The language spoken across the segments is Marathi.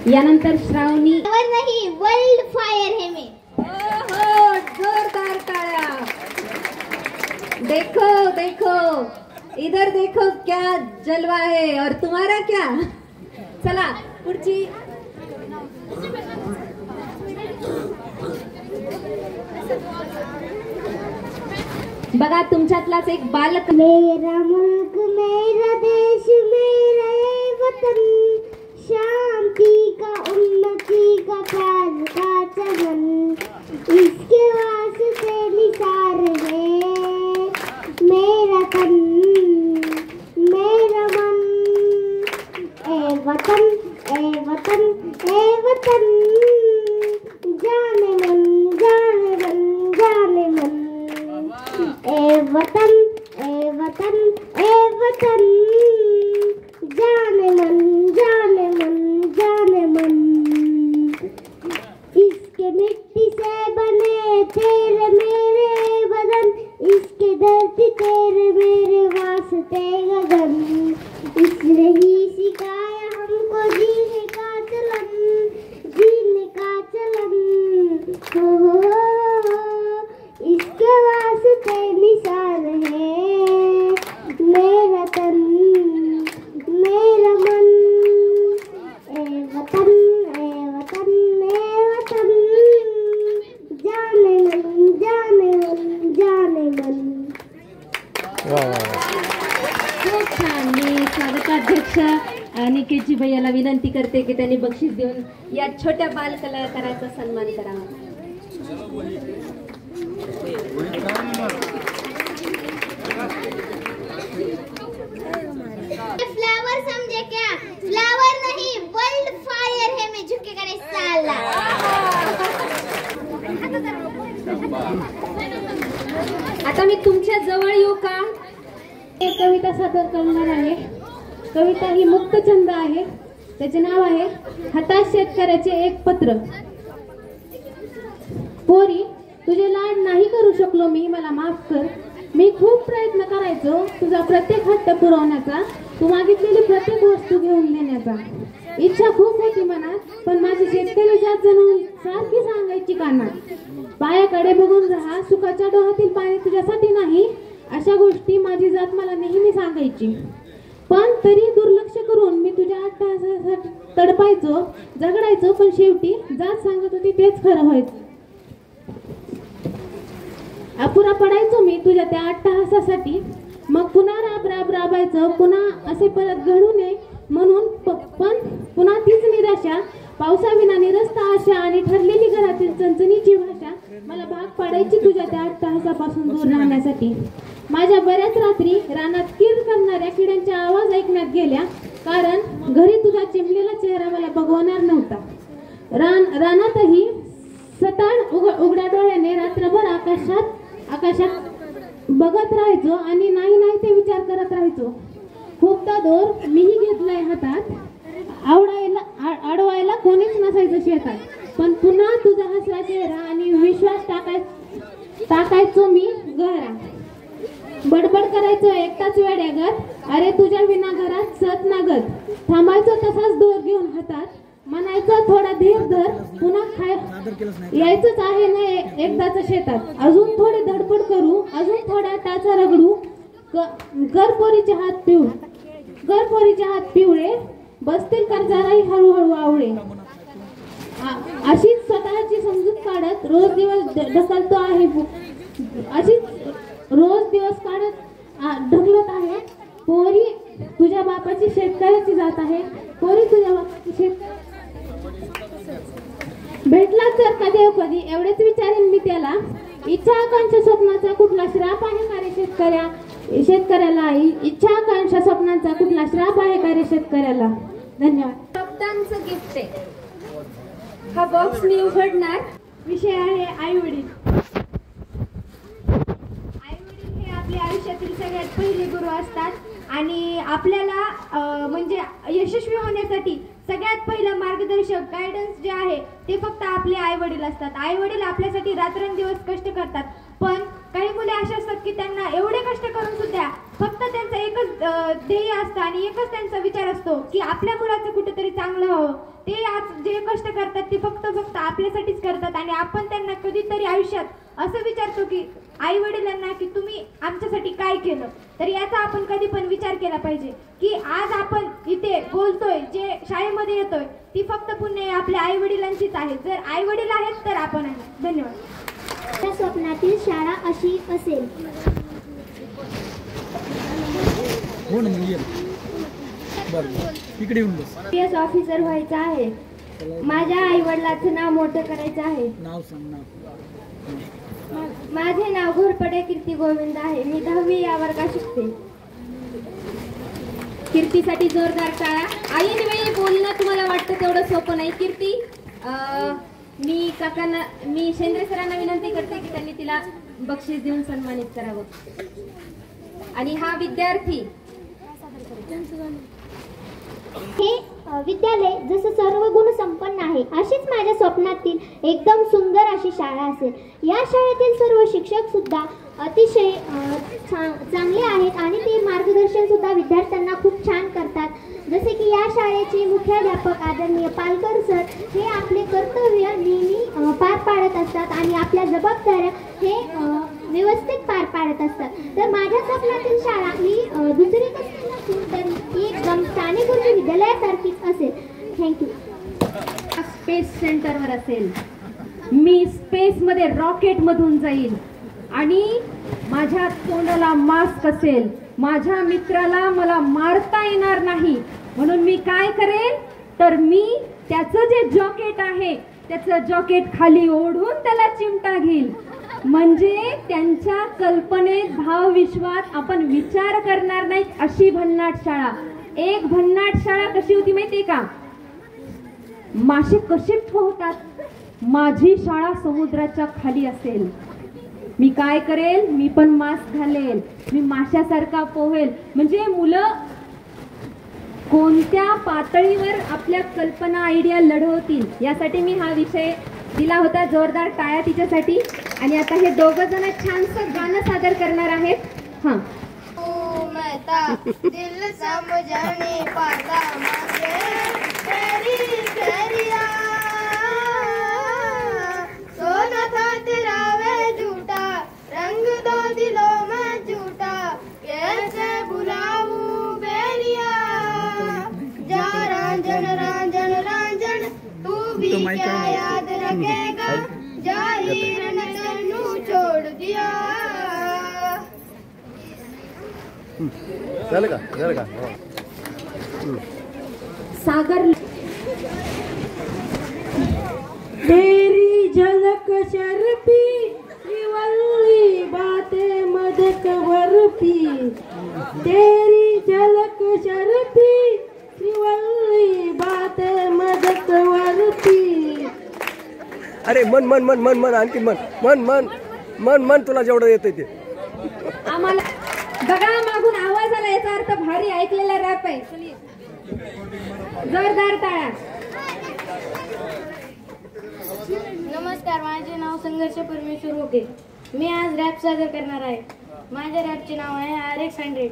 यानंतर श्रावणी नहीं वर्ल्ड फायर है में। ओहो, जोरदार तालियां। देखो देखो इधर देखो क्या जलवा है और तुम्हारा क्या। चला पुढची बघा तुमच्यातलाच एक बालक। मेरा मुल्क मेरा देश मेरा ये वतन, शांति का उन्नति का प्यार का चमन, इसके वास्ते निसार है मेरा तन मेरा मन। ए वतन ए वतन ए वतन, जाने मन जाने मन जाने मन। ए वतन ए वतन ए वतन, जाने मन जाने मन जाने मन। इसके मिट्टी से बने तेरे मेरे बदन, इसके धरती तेरे मेरे वास्ते गगन। इसने ही सिखाया हमको जीने का चलन, जीने का चलन। हो इसके वास्ते निसार है मेरा तन मेरा मन। ए वतन ए वतन ए वतन, जाने मन जाने मन जाने मन। खूप छान। मी स्वागताध्यक्ष निकेतजी भैयाला विनंती करते की त्यांनी बक्षीस देऊन या छोट्या बाल कलाकाराचा सन्मान करावा। फ्लावर समझे क्या? फ्लावर नहीं वर्ल्ड फायर है में झुकेगा नहीं साला। आता मी तुमच्या जवळ येऊ का? एक कविता सादर करणार आहे। कविता ही मुक्तछंद आहे। त्याचे नाव आहे हताश शेतकऱ्याचे एक पत्र। पोरी, तुझे लाड नाही करू शकलो मी, मला माफ कर। मी खूप प्रयत्न करायचो तुझा प्रत्येक हट्ट पुरवण्याचा, तू मागितलेली प्रत्येक वस्तू घेऊन देण्याचा। इच्छा खूप होती मनात, पण माझी शेतकरी जात जणू सारखी सांगायची कानात, पायाकडे बघून राहा, सुखाच्या डोहातील पाणी तुझ्यासाठी नाही, अशा गोष्टी माझी जात मला नेहमी सांगायची। पण तरी दुर्लक्ष करून मी तुझ्या अट्टहासासाठी तडपायचो, झगडायचो, पण शेवटी जात सांगत होती तेच खरं व्हायचं। अपुरा पडायचो मी तुझ्या त्या अट्टहासासाठी, मग पुन्हा राब राब राबायचं, पुन्हा असे परत घडू नये म्हणून। पण पुन्हा तीच निराशा, पावसाविना निरस्त आशा आणि ठरलेली घरातील चणचणीची भाषा मला भाग पाडायची तुझ्या त्या अट्टहासापासून दूर राहण्यासाठी। माझ्या बऱ्याच रात्री रानात किर करणाऱ्या किड्यांच्या आवाज ऐकण्यात गेल्या, कारण घरी तुझा चिमलेला चेहरा मला बघवणार नव्हता। रानातही सताड उघड्या डोळ्याने रात्रभर आकाशात बघत राहायचो आणि नाही नाही ते विचार करत राहायचो। खूपदा दोर मीही घेतलाय हातात, अडवायला कोणीच नसायचं शेतात, पण पुन्हा तुझा हसरा चेहरा आणि विश्वास टाकायचो मी गहरा। बडबड करायचो एकटाच वेड्यागत, अरे तुझ्या विना घरात सत नागत। थांबायचो तसाच दोर घेऊन हातात, म्हणायचं थोडा धीर धर, पुन्हा यायचंच आहे ना एकदाच शेतात। अजून थोडी धडपड करू, अजून थोडा टाचा रगडू, गरपोरीचे हात पिवळे, बसतील कर्जाराही हळूहळू आवळे। अशीच स्वतःची समजूत काढत रोज दिवस ढकलतो आहे, अशीच रोज दिवस काढत ढकलत आहे। पोरी तुझ्या बापाची शेतकऱ्याची जात आहे, पोरी तुझ्या बापाची भेटला तर कधी एवढेच विचारेन मी त्याला। इच्छा आकांक्षा स्वप्नाचा कुठला श्राप आहे का रे शेतकऱ्याला? इच्छा आकांक्षा स्वप्नांचा कुठला श्राप आहे का रे शेतकऱ्याला? धन्यवाद। शब्दांचं गिफ्ट आहे हा बॉक्स मी उघडणार। विषय आहे आई वडील। आई वडील हे आपल्या आयुष्यातील सगळ्यात पहिले गुरु असतात आणि आपल्याला म्हणजे यशस्वी होण्यासाठी सगळ्यात पहिलं मार्गदर्शक गायडन्स जे आहे ते फक्त आपले आई वडील असतात। आई वडील आपल्यासाठी रात्रंदिवस कष्ट करतात, पण काही मुले अशी असतात की त्यांना एवढे कष्ट करून सुद्धा फक्त त्यांचं एकच ध्येय असतं आणि एकच त्यांचा विचार असतो की आपल्या मुलाचं कुठेतरी चांगलं व्हावं. ते आज जे कष्ट करतात ते फक्त आपल्यासाठीच करतात आणि आपण त्यांना कधीतरी आयुष्यात असं विचारतो की आई वडिलांना की तुम्ही आमच्यासाठी काय केलं. तर याचा आपण कधी पण विचार केला पाहिजे की आज आपण इथे बोलतोय, जे शाळेमध्ये येतोय, ती फक्त पुण्य आपल्या आई वडिलांचीच आहे. जर आई वडील आहेत तर आपण आहे. धन्यवाद. त्या स्वप्नातील शाळा अशी असेल. इकडे येऊन बस. PS ऑफिसर व्हायचं आहे. माझ्या आई वडिलांचं नाव मोठं करायचं आहे. नाव सांग. नाव. माझे नाव घोरपडे कीर्ती गोविंद आहे. मी 10वी या वर्गात शिकते. कीर्तीसाठी जोरदार टाळ्या. आईने बोलणं तुम्हाला वाटतं तेवढं सोपं नाही. कीर्ती, मी शेंद्रे सरांना विनंती करते की त्यांनी तिला बक्षीस देऊन सन्मानित करावं. आणि हा विद्यार्थी हे विद्यालय जसं सर्व गुण संपन्न आहे अशीच माझ्या स्वप्नातील एकदम सुंदर अशी शाळा असेल. या शाळेतील सर्व शिक्षक सुद्धा अतिशय चांगले आहेत आणि ते मार्गदर्शन सुद्धा विद्यार्थ्यांना खूप छान करतात. जसे की या शाळेचे मुख्याध्यापक आदरणीय पालकर सर हे आपले कर्तव्य नेहमी पार पाडत असतात आणि आपल्या जबाबदाऱ्या हे व्यवस्थित पार पाडत असतात. तर माझ्या स्वप्नातील शाळा ही दुसरी कसली नसून तर ही एकदम साने गुरुजी विद्यालयासारखीच असेल. थँक्यू. स्पेस सेंटरवर असेल. मी स्पेसमध्ये रॉकेटमधून जाईल आणि माझ्या तोंडाला मास्क असेल. माझ्या मित्राला मला मारता येणार नाही म्हणून मी काय करेन तर मी त्याचं जे जॉकेट आहे त्याचं जॉकेट खाली ओढून त्याला चिमटा घेईल. म्हणजे त्यांच्या कल्पनेत भावविश्वात आपण विचार करणार नाही अशी भन्नाट शाळा. एक भन्नाट शाळा कशी होती माहितीये का? मासे कसे पोहतात. माझी शाळा समुद्राच्या खाली असेल. मी काय करेल, मी पण मास्क घालेल, मी माशासारखा पोहेल. म्हणजे मुलं कोणत्या पातळीवर आपल्या कल्पना आयडिया लढवतील यासाठी मी हा विषय दिला होता. जोरदार टाळ्या तिच्यासाठी. आणि आता हे दोघं जण छानसं गाणं सादर करणार आहेत. हा, दिल समझने पाता मांगे तेरी तेरिया सोना था तेरा वे झूठा रंग दो दिलों में झूठा कैसे बुलाऊं बेरिया जा रांझन रांझन रांझन तू भी क्या याद रखेगा जाहिर ने तेनू छोड़ दिया. झालं का? सागर. तेरी झलक शर्फी श्रीवल्ली बातें मदक वर्फी. तेरी झलक शर्फी श्रीवल्ली बातें मदक वर्फी. अरे मन आणखी मन तुला जेवढं येतंय ते. आम्हाला बघा मागून आवाज आला याचा अर्थ भारी ऐकलेला रॅप आहे. जोरदार टाळ्या. नमस्कार, माझे नाव संघर्ष परमेश्वर ओके. मी आज रॅप सादर करणार आहे. माझ्या रॅपचे नाव आहे RX100.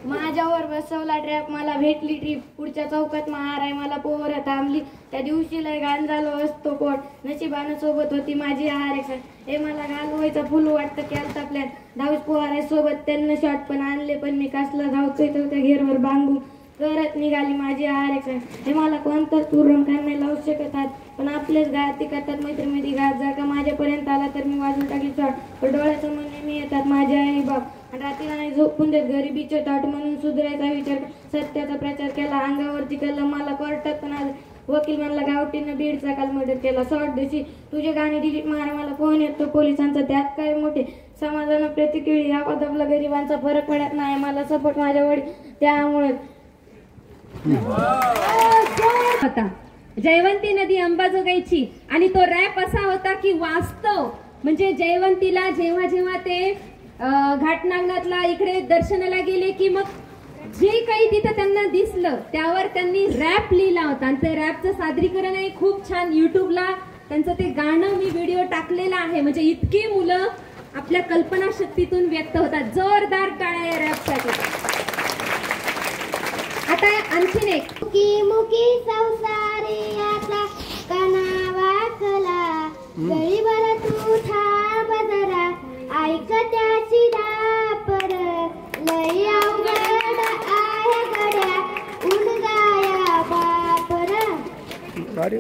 माझ्यावर बसवला ट्रॅप मला भेटली ट्रीप. पुढच्या चौकात महार आहे मला पोरं थांबली. त्या दिवशी लय घाण झालो असतो कोट. नशिबानं सोबत होती माझी RX. हे मला घालवायचा फुल वाटतं केलता प्लॅन. धावच पोहार आहे सोबत त्यांना शॉट पण आणले पण मी कसला धावतोय तर त्या घेरवर बांगू करत निघाली माझी RX. हे मला कोणतं तुरम नाही लावू शकत आहात पण आपलेच घात ते करतात मैत्रीमध्ये घात. जर का माझ्यापर्यंत आला तर मी वाजून टाकली शॉट. पण डोळ्यासमोर नेहमी येतात माझे आई बाप. आणि रात्रीला नाही झोपून देत गरिबीचे ताट म्हणून सुधारायचा विचार सत्याचा प्रचार केला. अंगावरती कलम मला कोर्टात पण आज वकील म्हणला गावठीनं बीडचा काल मर्डर केला. सॉर्ट दिवशी तुझे गाणे डिलीट मारा मला फोन येतो पोलिसांचा त्यात काय मोठे समाजानं प्रतिक्रिया या पदापला गरिबांचा फरक पडत नाही मला सपोर्ट माझ्या वडील त्यामुळे. होता जयवंती नदी अंबाजोगाईची आणि तो रॅप असा होता की वास्तव म्हणजे जयवंतीला जेव्हा जेव्हा ते घाटनांगणातला इकडे दर्शनाला गेले की मग जे काही तिथं त्यांना दिसलं त्यावर त्यांनी रॅप लिहिला होता. आणि ते रॅपचं सादरीकरण आहे खूप छान. युट्यूबला त्यांचं ते गाणं मी व्हिडिओ टाकलेला आहे. म्हणजे इतकी मुलं आपल्या कल्पनाशक्तीतून व्यक्त होतात. जोरदार टाळ्या या रॅपसाठी. आता आणखीन एक. मुकी मुकी संसारियाचा कणा वाकला, गळीभर तू थांब जरा, ऐक त्याची धापर, लय अवघड आहे गड्या, उडगाया बापर. अरे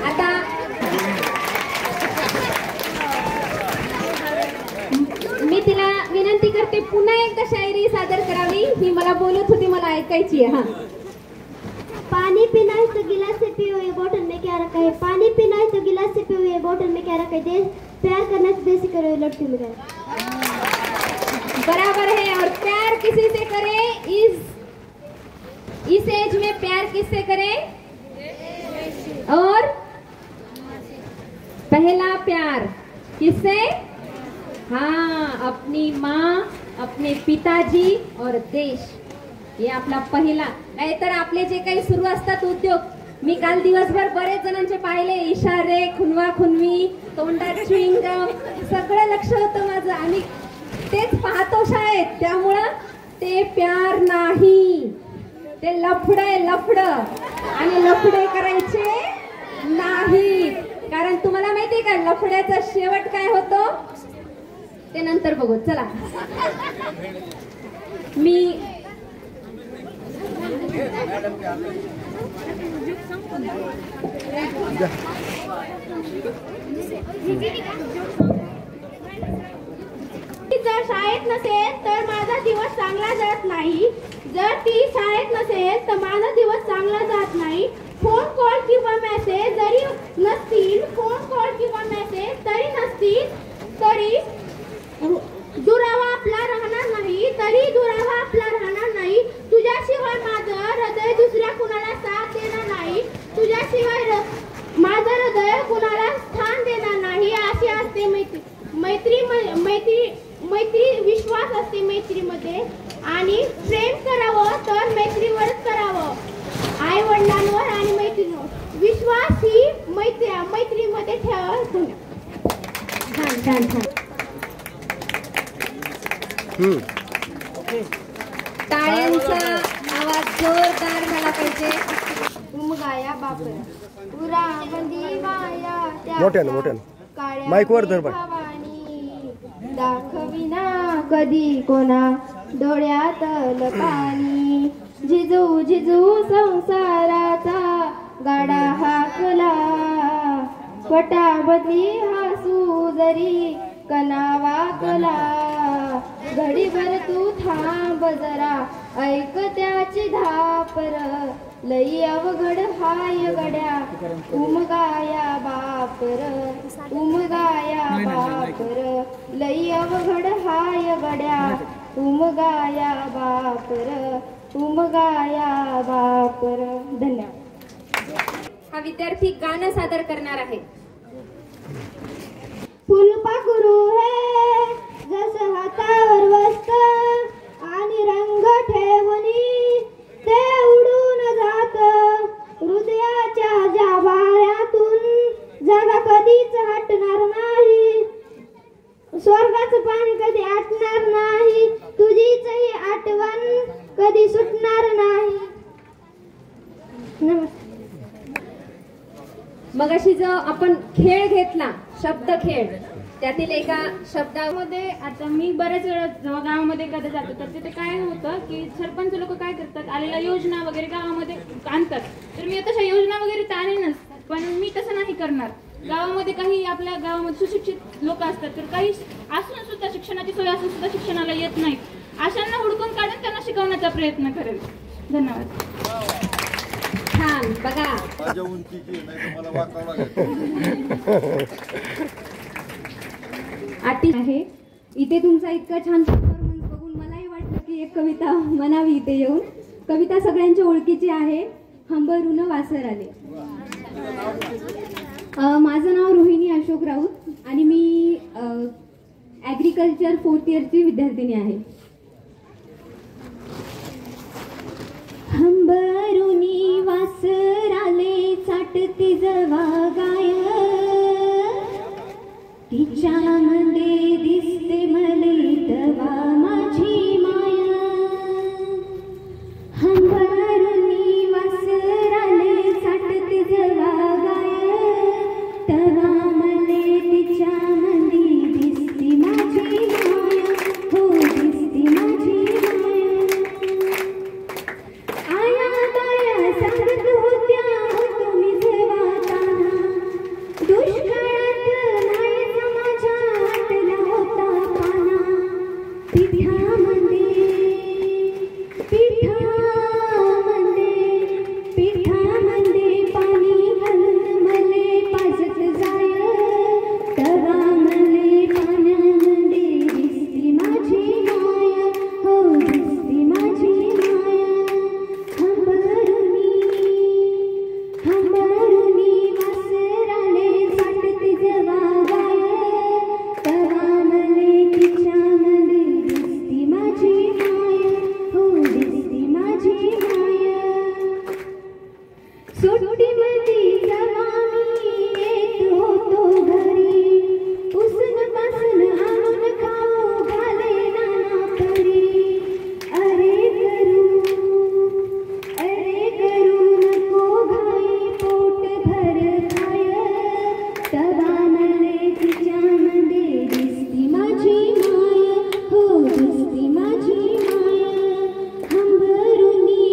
आता मी तिला विनंती करते पुन्हा एकदा शायरी सादर करावी. ही मला बोलत होती, मला ऐकायची आहे. हा. पानी पीना है तो गिलास से पियो, ये बोतल में क्या रखा है. पानी पीना है तो गिलास से पियो, ये बोतल में क्या रखा है. प्यार करना तो देसी करो, ये लड़की में करो. बराबर है. और प्यार किसी से करे, इस एज में प्यार किससे करे. और पहला प्यार किससे. हाँ, अपनी माँ, अपने पिताजी और देश. हे आपला पहिला. नाहीतर आपले जे काही सुरू असतात उद्योग, मी काल दिवसभर बरेच जणांचे पाहिले. इशारे, खुनवा खुनवी, तोंडात च्युइंगम, सगळं लक्ष होतं माझं. आणि तेच पाहतो शाळेत. त्यामुळं ते प्यार नाही, ते लफड आहे, लफड. आणि लफडे करायचे नाहीत. कारण तुम्हाला माहितीये का लफड्याचा शेवट काय होतो ते नंतर बघू. चला मी जर शाळेत नसेल तर माझा दिवस चांगला जात नाही. जर ती शाळेत नसेल तर माझा दिवस चांगला जात नाही. फोन कॉल किंवा मेसेज जरी नसतील, फोन कॉल किंवा मेसेज तरी नसतील तरी दुरावा आपला राहणार नाही. तरी दुरावा आपला राहणार नाही. तुझ्याशिवाय माझं हृदय दुसऱ्या कुणाला साथ देणार नाही. तुझ्याशिवाय माझं हृदय कुणाला स्थान देणार नाही. अशी असते मैत्री. मैत्री विश्वास असते मैत्रीमध्ये. आणि प्रेम करावं तर मैत्रीवरच करावं. आई वडिलांवर आणि मैत्रीवर विश्वास ही मैत्रीमध्ये ठेवा. छान छान छान. टाळ्यांचा आवाज जोरदार झाला पाहिजे. उमगाया बापर पुरा बंदी वाया त्या मोठ्यानं माईकवर धर. दाखविना कधी कोणा डोळ्यातल पाणी. झिजू झिजू संसाराचा गाडा हाकला. पटाबदली हसू जरी कणा वाकला. घडीभर तू थांब जरा, ऐक त्याची धापर, लई अवघड हाय गड्या, उमगाया बापर, उमगाया बापर, लई अवघड हाय गड्या, उमगाया बापर, उमगाया बापर. धन्यवाद. हा विद्यार्थी गाणं सादर करणार आहे. फुलपाखरू हे जस हातावर वस्त आणि रंग ठेवणी ते उडून जात हृदयाच्या जाभाळ्यातून. जागा कधीच हटणार नाही, स्वर्गाचं पाणी कधी आटणार नाही, तुझीच ही आठवण कधी सुटणार नाही. नमस्कार. मगाशी जो आपण खेळ घेतला, शब्द खेळ, त्यातील एका शब्दामध्ये आता मी बऱ्याच वेळा जेव्हा गावामध्ये कधी जातो तर तिथे काय होतं की सरपंच लोक काय करतात, आलेल्या योजना वगैरे गावामध्ये आणतात. तर मी तशा योजना वगैरे तर आणेनच, पण मी तसं नाही करणार. गावामध्ये काही आपल्या गावामध्ये सुशिक्षित लोक असतात, तर काही असून सुद्धा शिक्षणाची सोय असून सुद्धा शिक्षणाला येत नाही. अशांना हुडकून काढून त्यांना शिकवण्याचा प्रयत्न करेल. धन्यवाद. छान. बघा माझ्या उंचीची नाही तर मला वाकावं लागेल. आटी आहे इथे. तुमचा इतका छान परफॉर्मन्स बघून मलाही वाटलं की एक कविता म्हणावी इथे येऊन. कविता सगळ्यांच्या ओळखीची आहे. हंबरून वासर आले. माझं नाव रोहिणी अशोक राऊत आणि मी ॲग्रिकल्चर 4th इयरची विद्यार्थिनी आहे. हंबरून वासराले चाटते जवा गाय तिच्यामध्ये दिसते मले तवा माझी माया हंबरणी वासराले चाटते जवा गाय तवा मले तिच्यामध्ये दिसते माझी माया हो दिसते माझी माया आया बाया सांगत होत्या हो तुम्ही जेवाताना दुष्काळात मायेचा माझ्या वाटला होता पाना पिठामध्ये पाणी घालून मले पाजत जाय तवा मले पाण्यामध्ये दिसती माझी माया हो दिसती माझी माया हंबरुनी वासराले चाटते जवा गाय तवा मले तिच्यामध्ये दिसती माझी माया हो दिसती माझी माया सुट्टीमध्ये जवा मी येत होतो घरी उसन पासन आणून खाऊ घाले नाना परी अरे करू नको घाई पोट भर खाय तवा मले तिच्यामध्ये दिसती माझी माया हो दिसती माझी माया हंबरुनी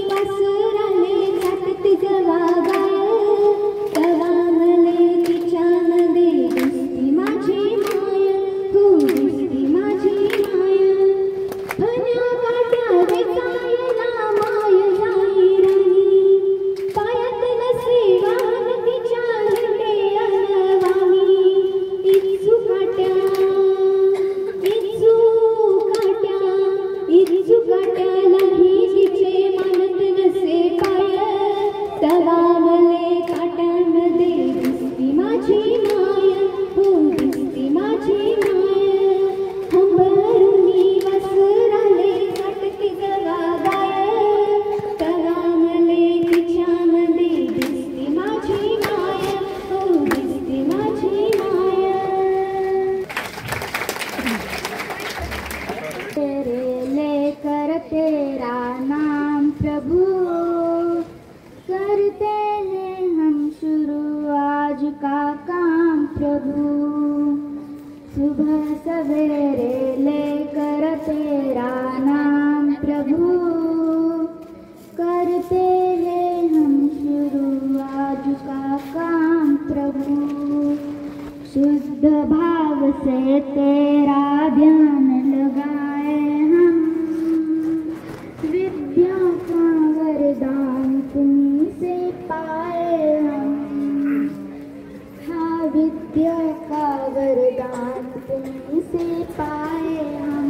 वासराले चाटते जवा गाय तवा मले तिच्यामध्ये दिसती माझी माया हो दिसती माझी माया फण्या काट्या वेचायला माय जाई राणी पायात नसे वाहन तिच्या हिंडे अनवाणी इच्चू काट्यालाही तिचे मानत नसे पाय तवा मले काट्यांमध्ये दिसती माझी माया हो दिसती माझी माया हंबरुनी वासराले चाटते जवा गाय तवा मले तिच्यामध्ये दिसती माझी माया हो दिसती माझी माया तेरे लेकर तेरा नाम प्रभु करते हैं हम शुरू आज का काम प्रभु सुबह सवेरे लेकर तेरा नाम प्रभु करते हैं हम शुरू आज का काम प्रभु शुद्ध भाव से तेरा ध्यान लगाए हम विद्या का वरदान तुम्हीं से पाए हम हाँ विद्या का वरदान तुम्हीं से पाए हम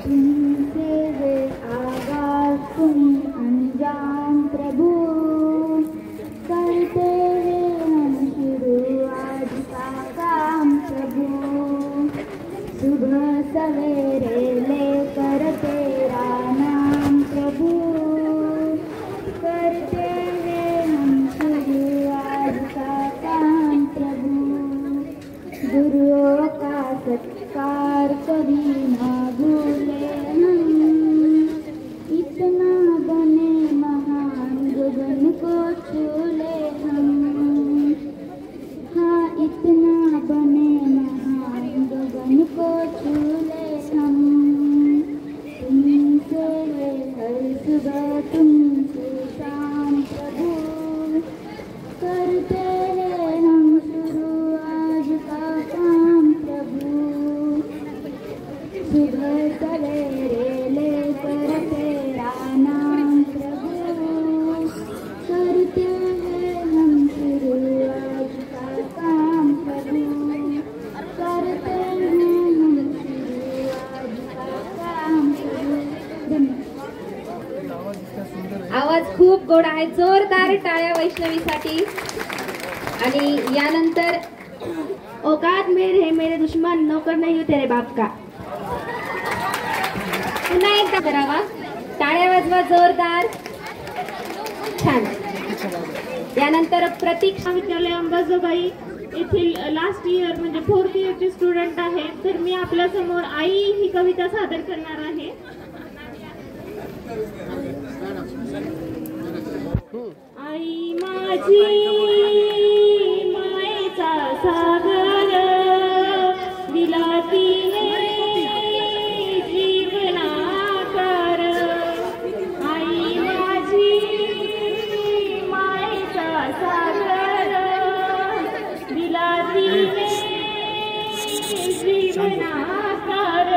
तुम्हीं से है आगाज तुम्हीं अंजाम प्रभु करते हैं हम शुरू आज का काम प्रभु सुबह सवेरे लेकर तेरा नाम प्रभु करते हैं हम शुरू आज का काम प्रभु गुरुओं का सत्कार कभी ना भूले हम इतना बने महान गगन को छू ले हम हाँ इतना बने महान गगन को छू ले हम तुमसे हर सुबह तुमसे शाम प्रभु करते हैं हम शुरू आज का काम प्रभु सुबह सवेरे लेकर तेरा नाम प्रभु करते हैं हम शुरू आज का काम प्रभु करते हैं हम शुरू आज का काम प्रभु आवाज खूप गोड आहे जोरदार टाळ्या वैष्णवीसाठी आणि यानंतर औकात में रहे मेरे दुश्मन नौकर नहीं हूँ तेरे बाप का पुन्हा एकदा करावा. टाळ्या वाजवा जोरदार. छान. यानंतर प्रतीक्षा विद्यालय अंबाजोगाई येथील लास्ट इयर म्हणजे 4th इयरचे स्टुडंट आहे. तर मी आपल्या समोर आई ही कविता सादर करणार आहे. आई माझी मायेचा सागर दिला तिने जीवनाकार. आई माझी मायेचा सागर दिला तिने जीवनाकार.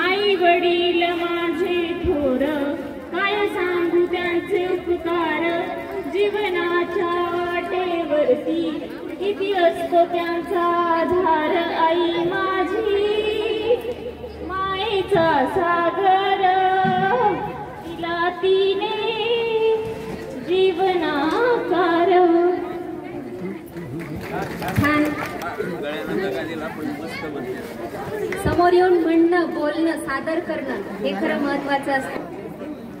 आई वडील माझे थोर काय सांगू त्यांचे उपकार. जीवनाच्या वाटेवरती किती असतो त्यांचा आधार. आई माझी मायेचा सागर तिला तिने जीवनाकार. छान. समोर येऊन म्हणणं बोलणं सादर करणं हे खरं महत्वाचं असतं.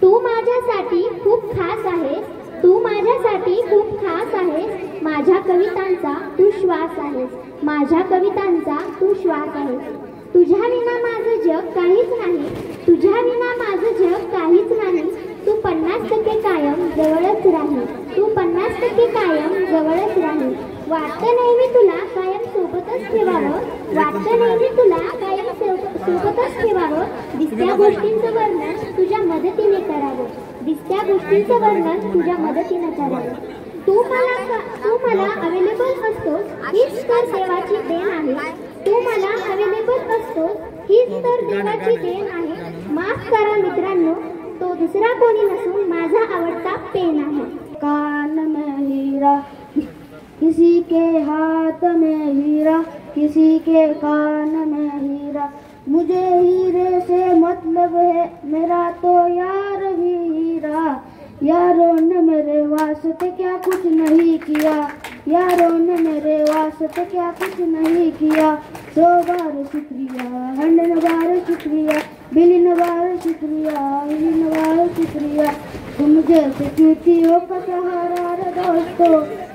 तू माझ्यासाठी खूप खास आहेस. तू माझ्यासाठी खूप खास आहेस. माझ्या कवितांचा तू श्वास आहेस. माझ्या कवितांचा तू श्वास आहेस. तुझ्या विना माझं जग काहीच नाही. तुझ्या विना माझं जग काहीच नाही. तू 50% कायम जवळच राहील. तू 50% कायम जवळच राहील. वाटतं नेहमी तुला कायम सोबतच ठेवावं. वाटतं नेहमी तुला कायम सोबतच ठेवावं. दिसत्या गोष्टींचं वर्णन तुझ्या मदतीने करावं. दिसत्या गोष्टींचं वर्णन तुझ्या मदतीने करावं. तू मला अवेलेबल असतोस हीच तर देवाची देण आहे. तू मला अवेलेबल असतोस हीच तर देवाची देण आहे. माफ करा मित्रांनो, तो दुसरा कोणी नसून माझा आवडता पेन आहे. कान में हीरा किसी के हाथ में हीरा, किसी के कान में हीरा. मुझे हीरे से मतलब है, मेरा तो यार भी हीरा. यारों ने मेरे वास्ते क्या कुछ नहीं किया. यारों ने मेरे वास्ते क्या कुछ नहीं किया. 100 बार शुक्रिया, 100 बार शुक्रिया, बिलियन बार शुक्रिया, बिलियन बार शुक्रिया. तुम जैसे चूतियों का सहारा रे दोस्तों.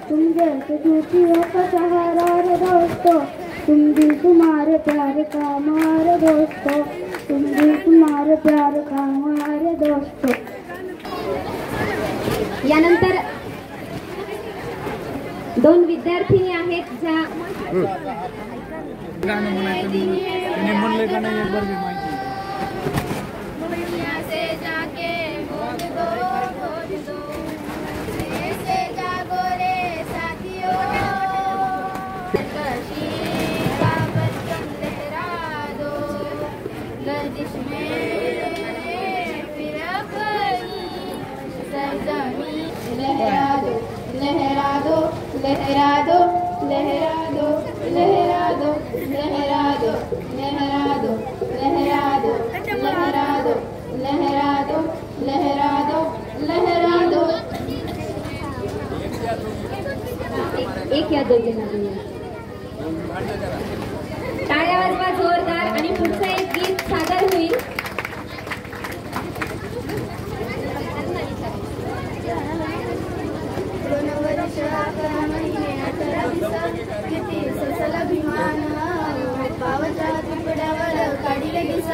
तुम जैसे चूतियों का सहारा रे दोस्तों. तुम भी तुम्हारे प्यार का मारे दोस्तों. तुम भी तुम्हारे प्यार का मारे दोस्तों. यानंतर 2 विद्यार्थिनी आहेत ज्या गाणं म्हणायचं मी म्हणलंय का नाही एक बार मी माहिती. लहरा दो, लहरा दो, लहरा दो, लहरा दो, लहरा दो, लहरा दो, लहरा दो, लहरा दो, लहरा दो, लहरा दो, लहरा दो, लहरा दो. एक या दोघींना टाळ्या वाजवा जोरदार. आणि पुढचं एक गीत सादर होईल. किती ससल अभिमान पावच्या तुकड्यावर काढले दिस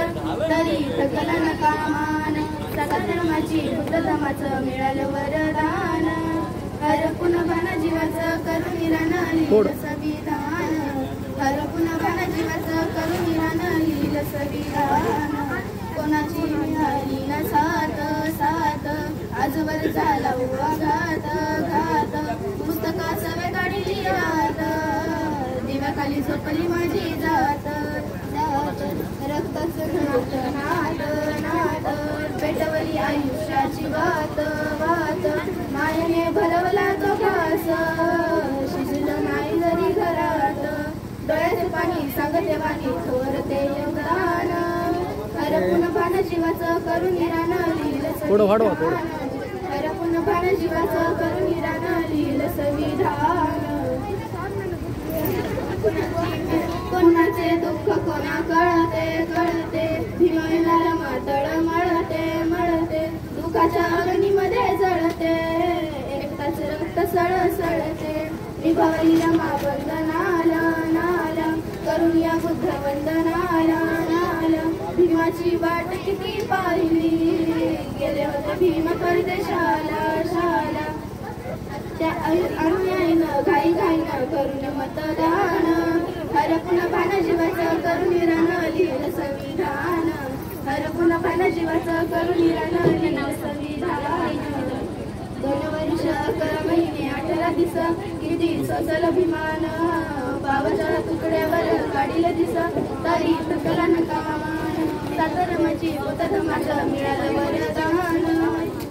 तरी थकला न कामान. सकाधर्माची बुद्धधमाचं मिळालं वरदान. हरपून भान जीवाचं करून निरान लिहिल संविधान. हरपून भान जीवाचं करून निरान लिहिल संविधान. कोणाची मिळाली न साथ साथ आजवर झाला घात घात. पुस्तका सवे काढली हात दिव्याखाली झोपली माझी जात जात. रक्ताचं नाट नाट नाट पेटवली आयुष्याची वात वात. मायेने भरवला तो घास शिजलं नाही जरी घरात. डोळ्याचे पाणी सांगते वाणी थोरते योगदान. हरपून भान जीवाचं करून निरान लिहिलं संविधान. हरपून भान जीवाचं करून निरान लिहिलं संविधान. कोणाचे दुःख कोणा कळते कळते येणार मातळ मळते मळते दुखाच्या अग्नीमध्ये जळते एकटाच रक्त सळसळते निभावली रमा वंदनाला नाला करून या बुद्ध वंदनाला नाला भीमाची वाट किती पाहिली गेले होते भीम परदेशाला शाला त्या अनुयायीनं घाई घाईनं करून मतदान हरपून भान जीवाचं करून रण लिहिलं संविधान हरपून भान जीवाचं करून रण लिहिलं संविधान 2 वर्ष 11 महिने 18 दिस किती सोसल अभिमान बाबाच्या तुकड्यावर काढील दिस तरी तुकला नका मान सातारमाची होता धमाचा मिळालं वरदान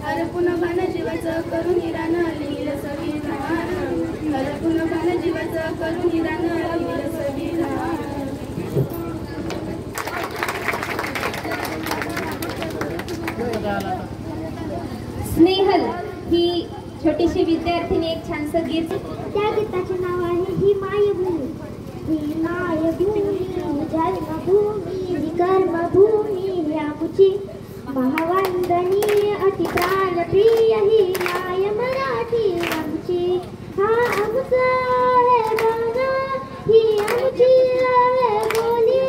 हरपून भान जीवाचं करून रण लिहिलं संविधान हरपून भान जीवाचं करून रण लिहिलं संविधान स्नेहल ही छोटीशी विद्यार्थिनी एक छानसं गीत. त्या गीताचे नाव आहे ही मायभूमी. ही मायभूमी जन्मभूमी कर्मभूमी आमची महावंदनीय अति प्राणप्रिय ही माय मराठी आमची. हा आमचा आहे बागा ही आमची आहे बोली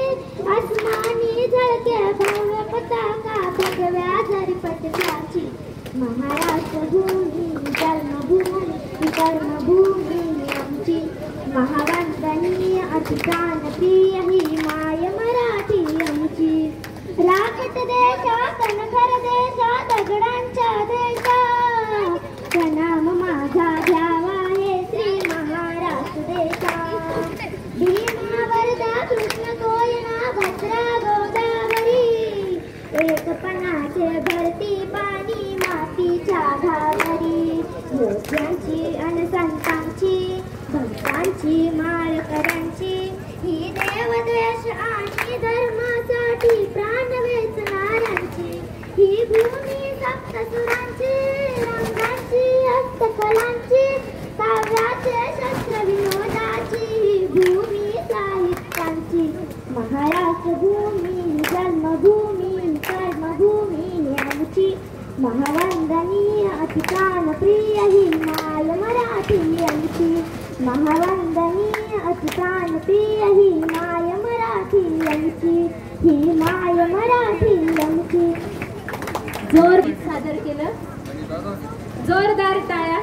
आसमानी झळके भव्य पताका भगव्या झरपटक्याची महाराष्ट्र भूमी जन्मभूमी कर्मभूमी आमची महावंदनीय अति प्राणप्रिय ही माय मराठी आमची. राखट देशा कणखर देशा दगडांच्या देशा प्रणाम माझा घ्यावा हे श्री महाराष्ट्र देशा. भीमा वरदा कृष्ण कोयना भद्रा गोदावरी एकपणाचे भरती पाणी मातीच्या घागरी योग्यांची अन संतांची भक्तांची माळकऱ्यांची ही देवद्वेष आणि धर्मासाठी प्राण वेचणाऱ्यांची ही भूमी सप्तसुरांची रंगांची हस्तकलांची काव्याचे शस्त्र विनोदाची ही भूमी साहित्यांची महाराष्ट्र भूमी जन्मभूमी कर्मभूमी आमची महावंदनीय अति प्राणप्रिय ही माय मराठी आमची महावंदनीय अति प्राणप्रिय ही माय मराठी आमची ही माय मराठी आमची. जोर गीत सादर केलं. जोरदार टाळ्या.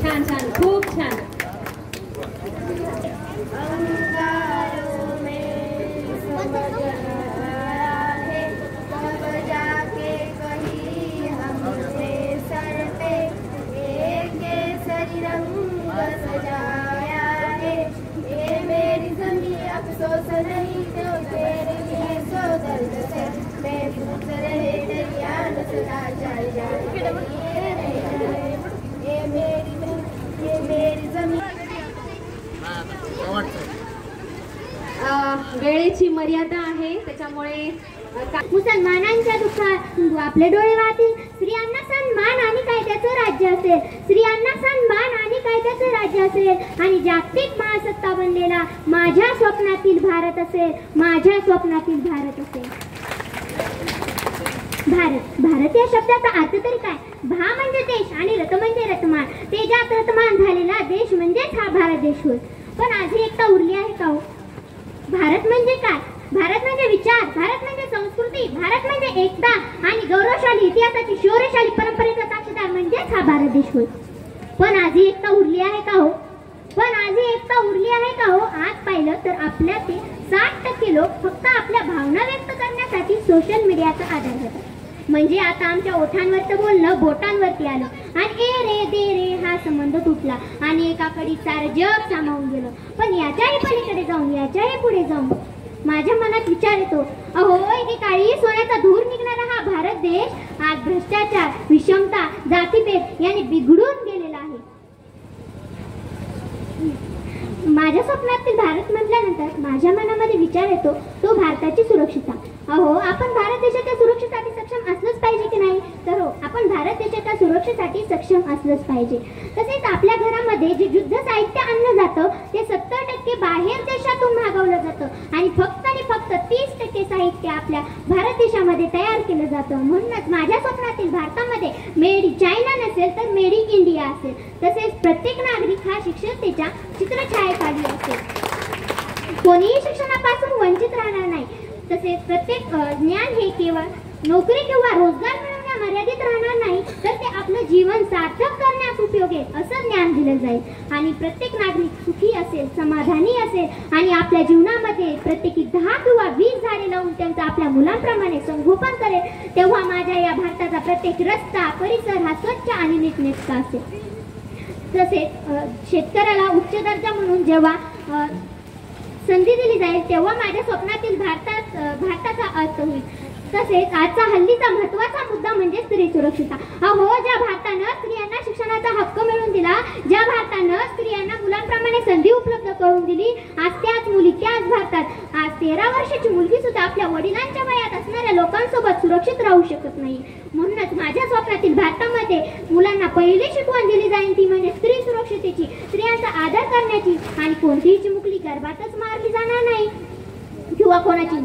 छान छान खूप छान. अफसोस नहीं तो तेरे लिए सो दर्द से महफूज रहे दरिया न सदा जाए ये मेरी जमीन. वेळेची मर्यादा आहे त्याच्यामुळे मुसलमानांच्या दुःखात आपले डोळे वाहतील. स्त्रियांना सन्मान आणि कायद्याचं राज्य असेल. स्त्रियांना सन्मान आणि कायद्याचं राज्य असेल आणि जागतिक महासत्ता बनलेला माझ्या स्वप्नातील भारत असेल. माझ्या स्वप्नातील भारत असेल. भारत भारत या शब्दाचा अर्थ तरी काय? भा म्हणजे देश आणि रत म्हणजे रतमान. तेजात रतमान झालेला देश म्हणजेच हा भारत देश होय. पण आजही एकता उरली आहे का हो? भारत म्हणजे काय? भारत म्हणजे विचार, भारत म्हणजे संस्कृती, भारत म्हणजे एकता आणि गौरवशाली इतिहासाची शौर्यशाली परंपरेचा साक्षीदार म्हणजेच हा भारत देश होय. पण आजही एकता उरली आहे का हो? पण आजही एकता उरली आहे का हो? आज पाहिलं तर आपल्यातील 60% लोक फक्त आपल्या भावना व्यक्त करण्यासाठी सोशल मीडियाचा आधार घेतात. म्हणजे आता आमच्या ओठांवरचं बोलणं बोटांवरती आलं आणि ए रे दे रे हा संबंध तुटला आणि एकाकडे सारं जग सामावून गेलं. पण याच्याही पलीकडे जाऊन याच्याही पुढे जाऊन माझ्या मनात विचार येतो, अहो एकेकाळी सोन्याचा धूर निघणारा हा भारत देश आज भ्रष्टाचार, विषमता, जातीभेद यांनी बिघडून गेलेला आहे. माझ्या स्वप्नातील भारत म्हटल्यानंतर माझ्या मनामध्ये विचार येतो तो भारताची सुरक्षितता. अहो, आपण भारत देशाच्या सुरक्षेसाठी सक्षम असलंच पाहिजे की नाही? तर हो, आपण भारत देशाच्या सुरक्षेसाठी सक्षम असलंच पाहिजे. तसेच आपल्या घरामध्ये जे युद्ध साहित्य आणलं जातं ते 70% बाहेर देशातून मागवलं जातं आणि फक्त 30% साहित्य आपल्या भारत देशामध्ये तयार केलं जातं. म्हणूनच माझ्या स्वप्नातील भारतामध्ये मेड इन चायना नसेल तर मेड इन इंडिया असेल. तसेच प्रत्येक नागरिक हा शिक्षणतेच्या चित्रछायेखाली असेल. कोणीही शिक्षणापासून वंचित राहणार नाही. तसेच प्रत्येक ज्ञान हे केवळ नोकरी किंवा रोजगार मिळवण्या मर्यादित राहणार नाही, तर ते आपलं जीवन सार्थक करण्यास उपयोगी असं ज्ञान दिलं जाईल. आणि प्रत्येक नागरिक सुखी असेल, समाधानी असेल आणि आपल्या जीवनामध्ये प्रत्येकी 10 किंवा 20 झाडे लावून त्यांचं आपल्या मुलांप्रमाणे संगोपन करेल, तेव्हा माझ्या या भारताचा प्रत्येक रस्ता, परिसर हा स्वच्छ आणि नीटनेटका असेल. तसेच शेतकऱ्याला उच्च दर्जा म्हणून जेव्हा संधी दिली जाईल तेव्हा माझ्या स्वप्नातील भारताचा अर्थ होईल. तसेच आजचा हल्लीचा महत्त्वाचा मुद्दा म्हणजे स्त्री सुरक्षितता. अहो, ज्या भारतानं स्त्रियांना शिक्षणाचा हक्क मिळवून दिला, ज्या भारतानं स्त्रियांना मुलांप्रमाणे संधी उपलब्ध करून दिली, आज त्याच मुली त्याच भारतात आज 13 वर्षाची मुलगी सुद्धा आपल्या वडिलांच्या वयात असणाऱ्या लोकांसोबत सुरक्षित राहू शकत नाही. म्हणूनच माझ्या स्वप्नातील भारतामध्ये मुलांना पहिली शिकवण दिली जाईल ती म्हणजे स्त्री सुरक्षितेची, स्त्रियांचा आदर करण्याची आणि कोणतीही चिमुकली गर्भातच मारली जाणार नाही किंवा कोणाची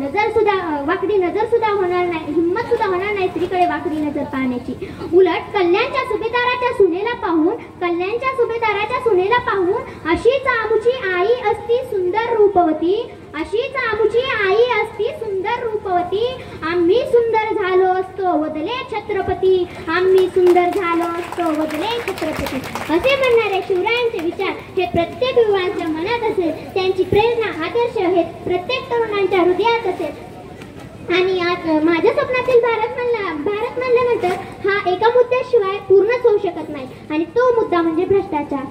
वाकडी नजर सुद्धा होणार नाही, हिंमत सुद्धा होणार नाही स्त्रीकडे वाकडी नजर पाहण्याची. उलट कल्याणच्या सुभेदाराच्या सुनेला पाहून अशीच आमुची आई असती सुंदर रूपवती, अशीच आमुची आई असती सुंदर रूपवती, आम्ही सुंदर झालो असतो वदले छत्रपती, आम्ही सुंदर झालो असतो वदले छत्रपती असे म्हणणारे शिवरायांचे विचार हे प्रत्येक युवांच्या मनात असेल. त्यांची प्रेरणा, आदर्श हे प्रत्येक तरुणांच्या हृदयात असेल. आणि आज माझ्या स्वप्नातील भारत म्हणल्यानंतर हा एका मुद्द्याशिवाय पूर्णच होऊ शकत नाही आणि तो मुद्दा म्हणजे भ्रष्टाचार.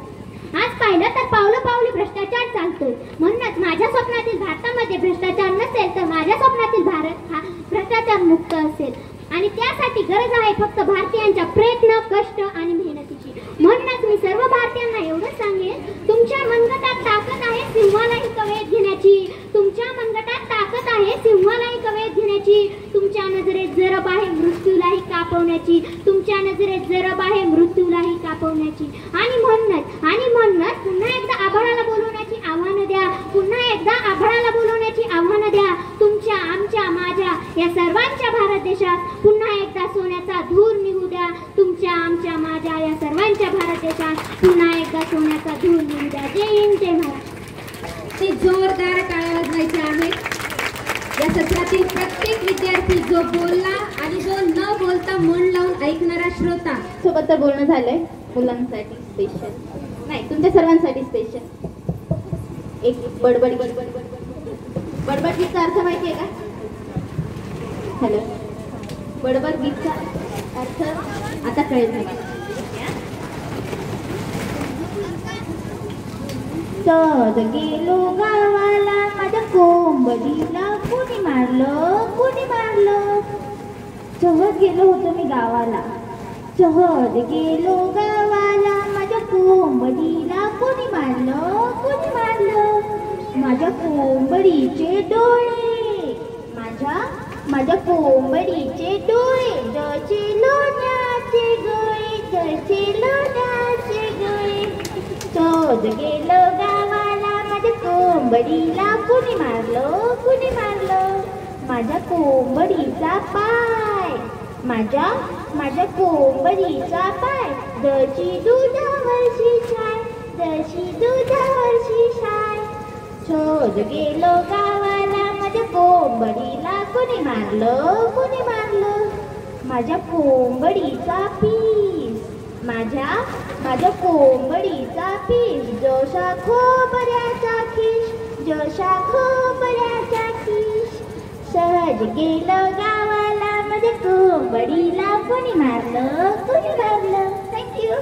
आज पाहिलं तर पावली भ्रष्टाचार चालतोय. म्हणूनच माझ्या स्वप्नातील भारतामध्ये भ्रष्टाचार नसेल तर माझ्या स्वप्नातील भारत हा भ्रष्टाचार मुक्त असेल. आणि त्यासाठी गरज आहे फक्त भारतीयांच्या प्रयत्न, कष्ट आणि मेहनतीची. म्हणूनच मी सर्व भारतीयांना एवढंच सांगेन, तुमच्या मनगटात ताकद आहे सिंहालाही कवेत घेण्याची, तुमच्या मनगटात ताकद आहे सिंहालाही कवेत घेण्याची, तुमच्या नजरेत जरब आहे मृत्यूलाही कापवण्याची, तुमच्या नजरेत जरब आहे मृत्यूलाही कापवण्याची. आणि म्हणूनच पुन्हा एकदा आभाळाला बोलवण्याची आव्हानं द्या, पुन्हा एकदा आभाळाला बोलवण्याची आव्हानं द्या. तुमच्या, आमच्या, माझ्या या सर्वांच्या भारत देशात पुन्हा एकदा सोन्याचा धूर निघू द्या. तुमच्या, आमच्या, माझ्या या सर्वांच्या भारत देशात पुन्हा एकदा सोन्याचा धूर निघू द्या. जय हिंद, जय महाराष्ट्र. ते जोरदार टाळ्या वाजवायचे आहेत. या सत्रातील प्रत्येक विद्यार्थी जो बोलला आणि जो न बोलता मन लावून ऐकणारा श्रोता सोबत तर बोलणं झालंय. मुलांसाठी स्पेशल नाही, तुमच्या सर्वांसाठी स्पेशल एक बडबड गीतचा अर्थ माहिती आहे का? हॅलो, बडबड गीतचा अर्थ आता कळेल नाही. सहज गेलो गावाला माझ्या कोंबडीला कुणी मारलं. सहज गेलो होतो मी गावाला, सहज गेलो गावाला माझ्या कोंबडीला कुणी मारलं. माझ्या कोंबडीचे डोळे, माझ्या कोंबडीचे डोळे जळचे लोण्याचे गळे. सहज गेलं गावाला माझ्या कोंबडीला कुणी मारलं. माझ्या कोंबडीचा पाय, माझ्या कोंबडीचा पाय जळची दुधावरची छाय. सहज गेलो गावाला माझ्या कोंबडीला कुणी मारलं. माझ्या कोंबडीचा पीस, माझ्या कोंबडीचा पीस जोशा खोबऱ्याचा खिश. सहज गेलं गावाला माझ्या कोंबडीला कुणी मारलं. थँक्यू.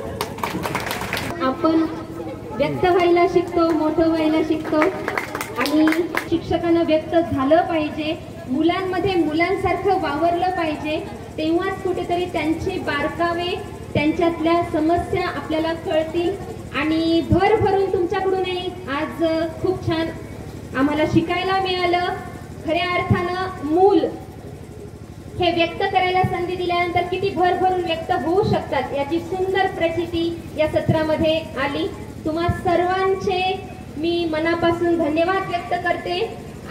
आपण व्यक्त व्हायला शिकतो, मोठं व्हायला शिकतो आणि शिक्षकांना व्यक्त झालं पाहिजे. मुलांमध्ये मुलांसारखं वावरलं पाहिजे. तेव्हाच कुठेतरी त्यांचे बारकावे, त्यांच्यातल्या समस्या आपल्याला कळतील आणि भर भरून तुमच्याकडूनही आज खूप छान आम्हाला शिकायला मिळालं. खऱ्या अर्थानं मूल हे व्यक्त करायला संधी दिल्यानंतर किती भर भरून व्यक्त होऊ शकतात याची सुंदर प्रचिती या सत्रामध्ये आली. तुम्हा सर्वांचे मी मनापासून धन्यवाद व्यक्त करते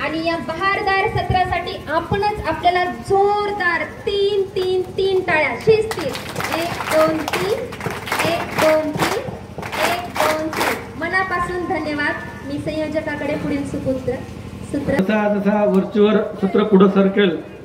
आणि या बहारदार सत्रासाठी आपणच आपल्याला जोरदार 3 3 3 टाळ्या शिस्तीत 1 2 3 1 2 3 1 2 3 मनापासून धन्यवाद. मी संयोजकाकडे पुढील सूत्र जसा जसा वरचीवर सूत्र पुढे सरकेल